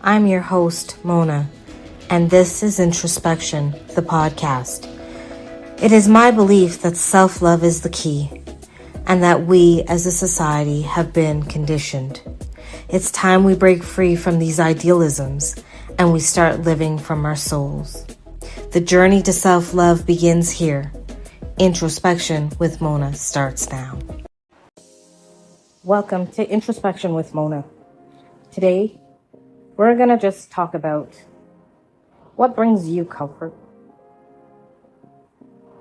I'm your host, Mona, and this is Introspection, the podcast. It is my belief that self-love is the key, and that we as a society have been conditioned. It's time we break free from these idealisms and we start living from our souls. The journey to self-love begins here. Introspection with Mona starts now. Welcome to Introspection with Mona. Today, we're going to just talk about what brings you comfort.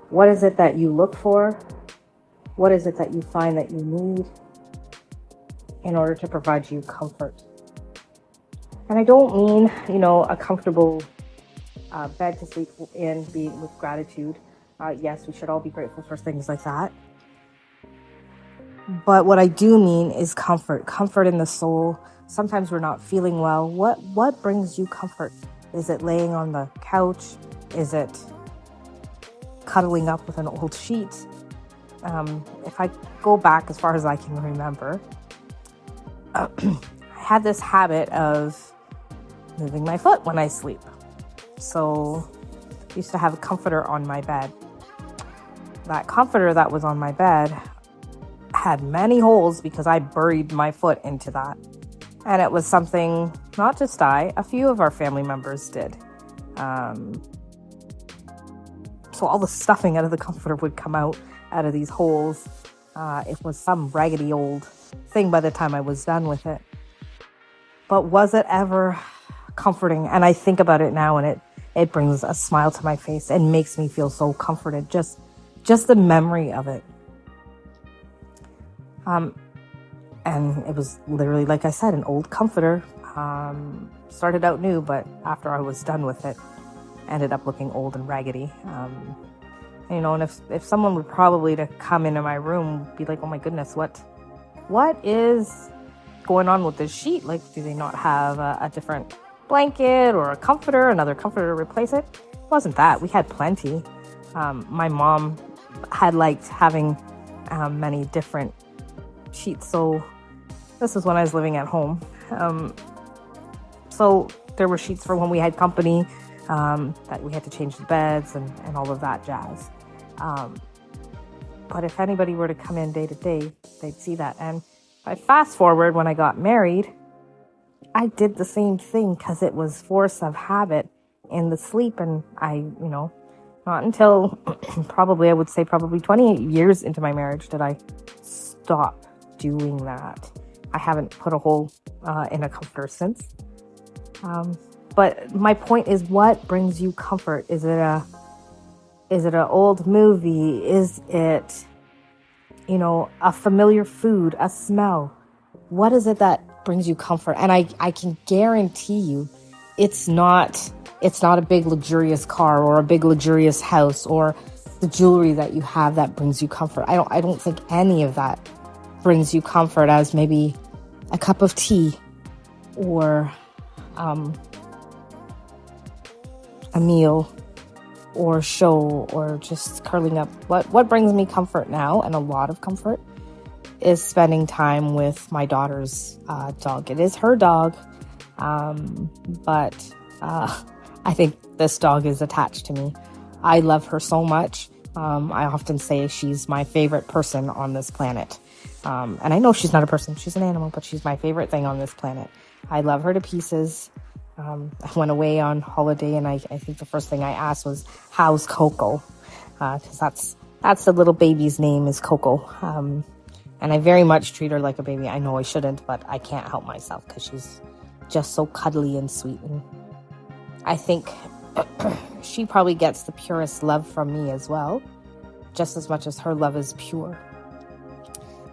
What is it that you look for? What is it that you find that you need in order to provide you comfort? And I don't mean, a comfortable bed to sleep in, being with gratitude. Yes, we should all be grateful for things like that. But what I do mean is comfort in the soul. Sometimes we're not feeling well. What brings you comfort? Is it laying on the couch? Is it cuddling up with an old sheet? If I go back as far as I can remember, I had this habit of moving my foot when I sleep. So I used to have a comforter on my bed. That comforter that was on my bed had many holes because I buried my foot into that. And it was something not just a few of our family members did. So all the stuffing out of the comforter would come out of these holes. It was some raggedy old thing by the time I was done with it. But was it ever comforting? And I think about it now and it brings a smile to my face and makes me feel so comforted. Just the memory of it. And it was literally, like I said, an old comforter. Started out new, but after I was done with it, ended up looking old and raggedy. And if someone were probably to come into my room, be like, oh my goodness, what is going on with this sheet? Like, do they not have a different blanket or a comforter, another comforter to replace it? It wasn't that. We had plenty. My mom had liked having many different sheets. So this was when I was living at home. So there were sheets for when we had company, that we had to change the beds and all of that jazz. But if anybody were to come in day to day, they'd see that. And if I fast forward when I got married, I did the same thing because it was force of habit in the sleep. And I, not until probably 28 years into my marriage did I stop doing that. I haven't put a hole in a comforter since. But my point is, what brings you comfort? Is it an old movie? Is it, a familiar food, a smell? What is it that brings you comfort? And I can guarantee you, it's not a big luxurious car or a big luxurious house or the jewelry that you have that brings you comfort. I don't think any of that brings you comfort as maybe a cup of tea or a meal or show or just curling up. What brings me comfort now, and a lot of comfort, is spending time with my daughter's dog. It is her dog, but I think this dog is attached to me. I love her so much. I often say she's my favorite person on this planet. And I know she's not a person, she's an animal, but she's my favorite thing on this planet. I love her to pieces. I went away on holiday and I think the first thing I asked was, how's Coco? Because that's the little baby's name, is Coco. And I very much treat her like a baby. I know I shouldn't, but I can't help myself because she's just so cuddly and sweet. And I think she probably gets the purest love from me as well, just as much as her love is pure.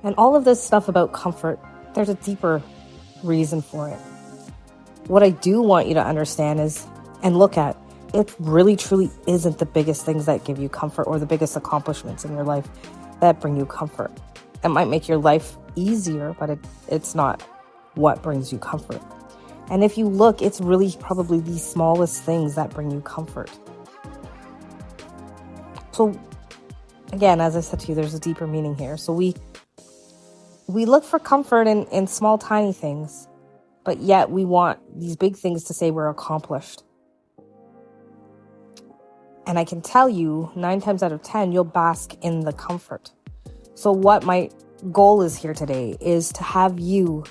And all of this stuff about comfort, there's a deeper reason for it. What I do want you to understand is, and look at, it really truly isn't the biggest things that give you comfort or the biggest accomplishments in your life that bring you comfort. It might make your life easier, but it's not what brings you comfort. And if you look, it's really probably the smallest things that bring you comfort. So again, as I said to you, there's a deeper meaning here. So we look for comfort in small, tiny things. But yet we want these big things to say we're accomplished. And I can tell you 9 times out of 10, you'll bask in the comfort. So what my goal is here today is to have you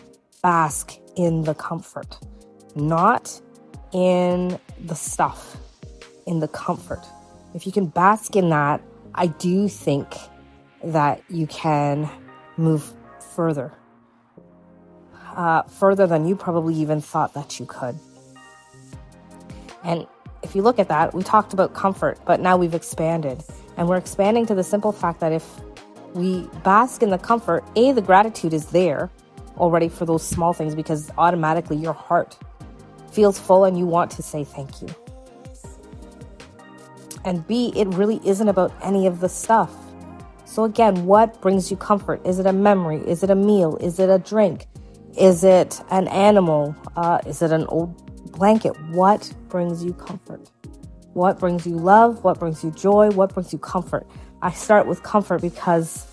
bask in the comfort, not in the stuff, in the comfort. If you can bask in that, I do think that you can move further. Further than you probably even thought that you could. And if you look at that, we talked about comfort, but now we've expanded. And we're expanding to the simple fact that if we bask in the comfort, the gratitude is there already for those small things, because automatically your heart feels full and you want to say thank you. And B, it really isn't about any of the stuff. So again, what brings you comfort? Is it a memory? Is it a meal? Is it a drink? Is it an animal? Is it an old blanket? What brings you comfort? What brings you love? What brings you joy? What brings you comfort? I start with comfort because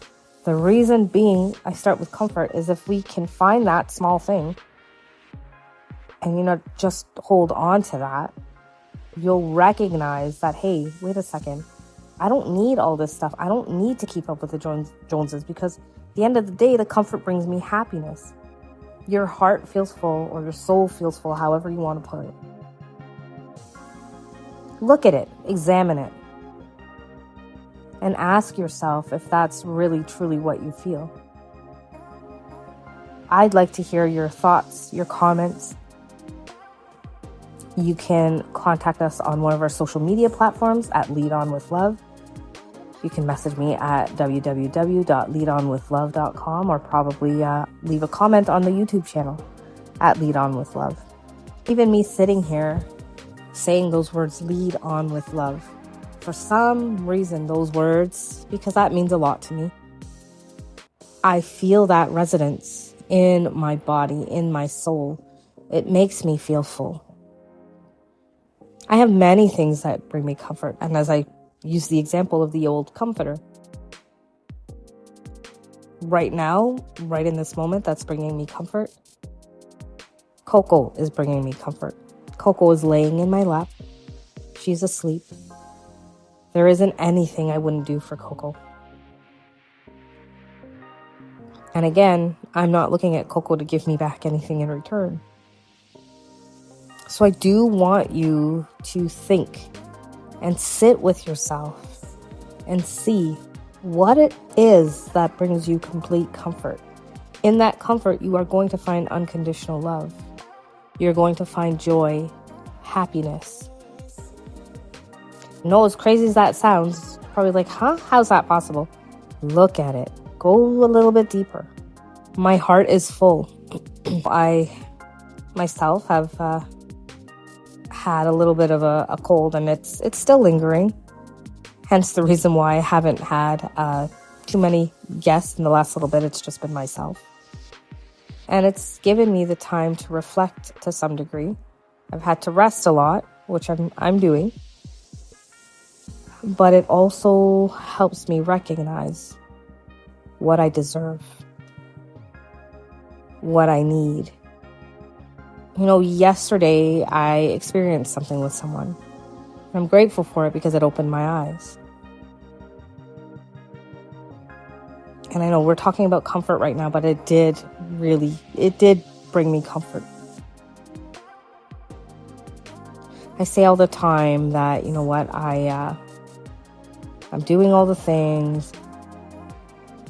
the reason being I start with comfort is if we can find that small thing and, just hold on to that, you'll recognize that, hey, wait a second. I don't need all this stuff. I don't need to keep up with the Joneses, because at the end of the day, the comfort brings me happiness. Your heart feels full, or your soul feels full, however you want to put it. Look at it, examine it, and ask yourself if that's really, truly what you feel. I'd like to hear your thoughts, your comments. You can contact us on one of our social media platforms at Lead On With Love. You can message me at www.leadonwithlove.com, or probably leave a comment on the YouTube channel at Lead On With Love. Even me sitting here saying those words, lead on with love. For some reason, those words, because that means a lot to me, I feel that resonance in my body, in my soul. It makes me feel full. I have many things that bring me comfort. And as I use the example of the old comforter, right now, right in this moment, that's bringing me comfort. Coco is bringing me comfort. Coco is laying in my lap. She's asleep. There isn't anything I wouldn't do for Coco. And again, I'm not looking at Coco to give me back anything in return. So I do want you to think and sit with yourself and see what it is that brings you complete comfort. In that comfort, you are going to find unconditional love. You're going to find joy, happiness. No, as crazy as that sounds, probably like, how's that possible? Look at it. Go a little bit deeper. My heart is full. I myself have had a little bit of a cold, and it's still lingering. Hence the reason why I haven't had too many guests in the last little bit. It's just been myself. And it's given me the time to reflect to some degree. I've had to rest a lot, which I'm doing. But it also helps me recognize what I deserve, what I need. Yesterday I experienced something with someone. I'm grateful for it because it opened my eyes. And I know we're talking about comfort right now, but it did bring me comfort. I say all the time that, I'm doing all the things.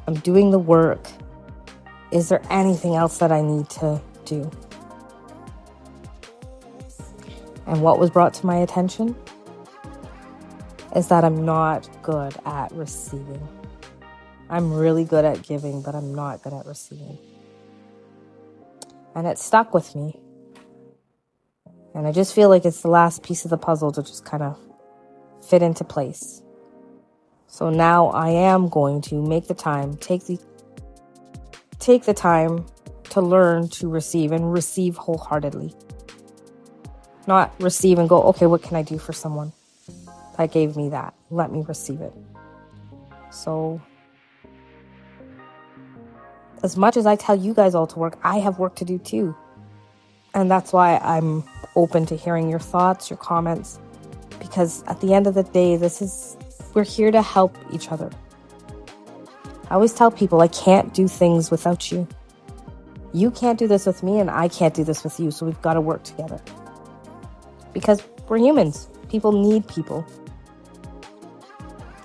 I'm doing the work. Is there anything else that I need to do? And what was brought to my attention is that I'm not good at receiving. I'm really good at giving, but I'm not good at receiving. And it stuck with me. And I just feel like it's the last piece of the puzzle to just kind of fit into place. So now I am going to make the time, take the time to learn to receive and receive wholeheartedly. Not receive and go, okay, what can I do for someone that gave me that? Let me receive it. So as much as I tell you guys all to work, I have work to do too. And that's why I'm open to hearing your thoughts, your comments, because at the end of the day, we're here to help each other. I always tell people I can't do things without you. You can't do this with me, and I can't do this with you, so we've got to work together. Because we're humans. People need people.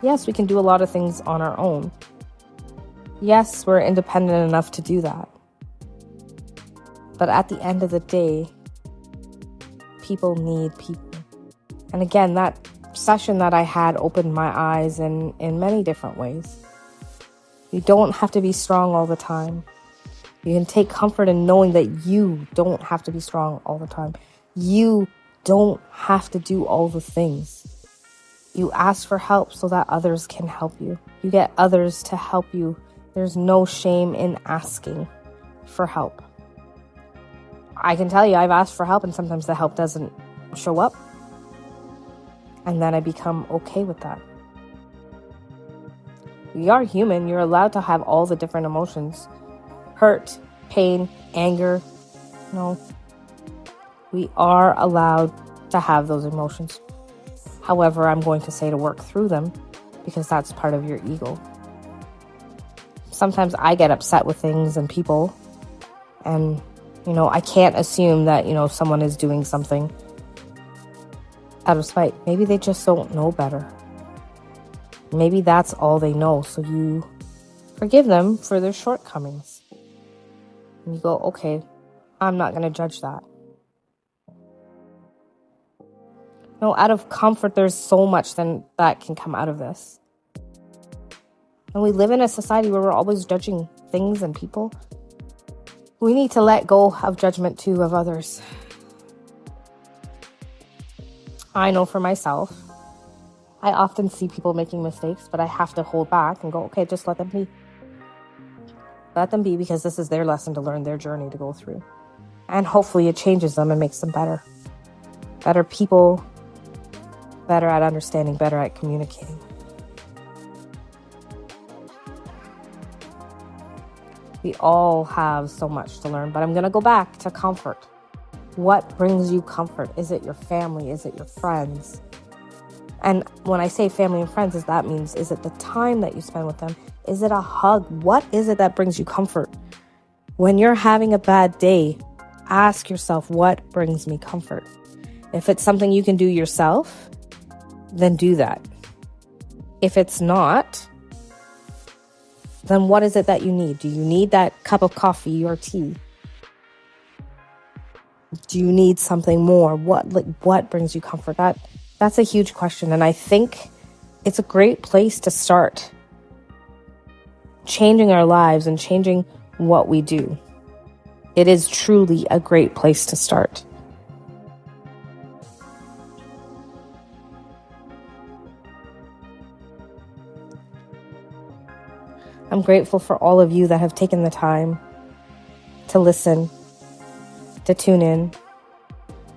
Yes, we can do a lot of things on our own. Yes, we're independent enough to do that. But at the end of the day, people need people. And again, that session that I had opened my eyes in many different ways. You don't have to be strong all the time. You can take comfort in knowing that you don't have to be strong all the time. You don't have to do all the things. You ask for help so that others can help you. You get others to help you. There's no shame in asking for help. I can tell you, I've asked for help and sometimes the help doesn't show up. And then I become okay with that. We are human. You're allowed to have all the different emotions. Hurt, pain, anger. No. We are allowed to have those emotions. However, I'm going to say to work through them because that's part of your ego. Sometimes I get upset with things and people, and I can't assume that someone is doing something out of spite. Maybe they just don't know better. Maybe that's all they know, so you forgive them for their shortcomings. And you go, okay, I'm not going to judge that. Out of comfort, there's so much then that can come out of this. And we live in a society where we're always judging things and people. We need to let go of judgment too of others. I know for myself, I often see people making mistakes, but I have to hold back and go, okay, just let them be. Let them be, because this is their lesson to learn, their journey to go through. And hopefully it changes them and makes them better. Better people, better at understanding, better at communicating. We all have so much to learn, but I'm going to go back to comfort. What brings you comfort? Is it your family? Is it your friends? And when I say family and friends, is it the time that you spend with them? Is it a hug? What is it that brings you comfort? When you're having a bad day, ask yourself, what brings me comfort? If it's something you can do yourself, then do that. If it's not, then what is it that you need? Do you need that cup of coffee or tea? Do you need something more? What brings you comfort? That's a huge question. And I think it's a great place to start changing our lives and changing what we do. It is truly a great place to start. I'm grateful for all of you that have taken the time to listen, to tune in,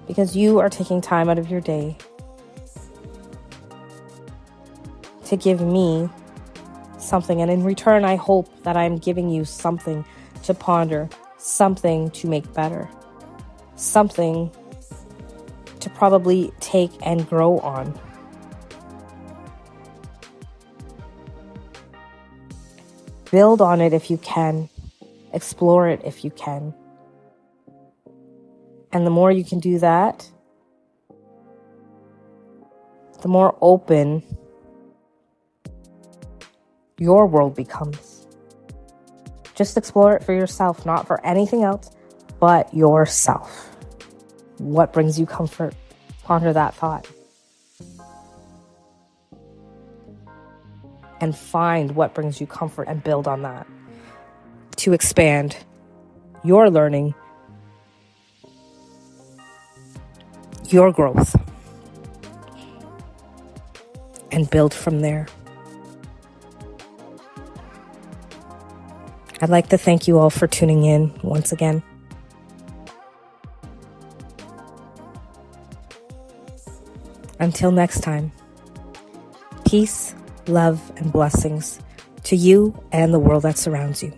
because you are taking time out of your day to give me something. And in return, I hope that I'm giving you something to ponder, something to make better, something to probably take and grow on. Build on it if you can. Explore it if you can. And the more you can do that, the more open your world becomes. Just explore it for yourself, not for anything else but yourself. What brings you comfort? Ponder that thought. And find what brings you comfort and build on that to expand your learning, your growth, and build from there. I'd like to thank you all for tuning in once again. Until next time, peace, love, and blessings to you and the world that surrounds you.